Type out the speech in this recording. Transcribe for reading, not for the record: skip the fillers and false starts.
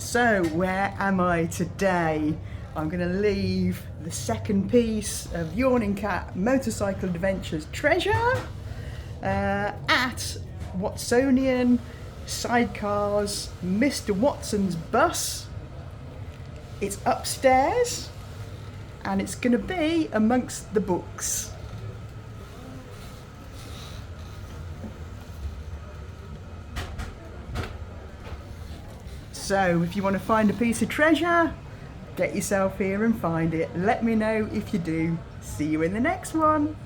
So where am I today? I'm going to leave the second piece of Yawning Cat Motorcycle Adventures treasure at Watsonian Sidecars Mr. Watson's bus. It's upstairs and it's going to be amongst the books. So if you want to find a piece of treasure, get yourself here and find it. Let me know if you do. See you in the next one.